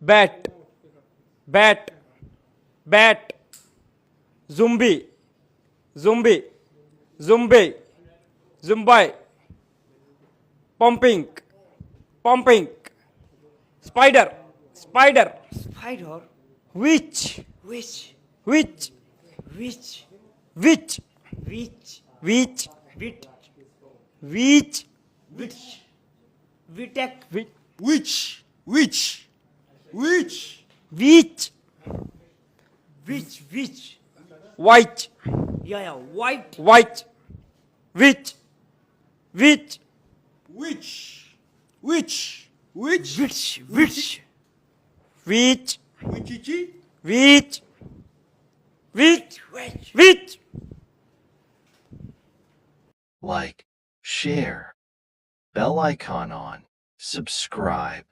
bat, bat, bat, zombie, zombie, zombie, zombie, pumping, pumping, spider, spider, Spider. witch, Witch. witch, Witch. witch, Witch. witch, Wit. witch, Witch. Witek. witch, Which? Which? Which? witch, Witch. Witch. white, Yeah. White. white, witch, witch, Which? Which? Which? Witch. Witch. witch, Whichichi? witch, witch, Witch. witch. Like, share, bell icon on, subscribe.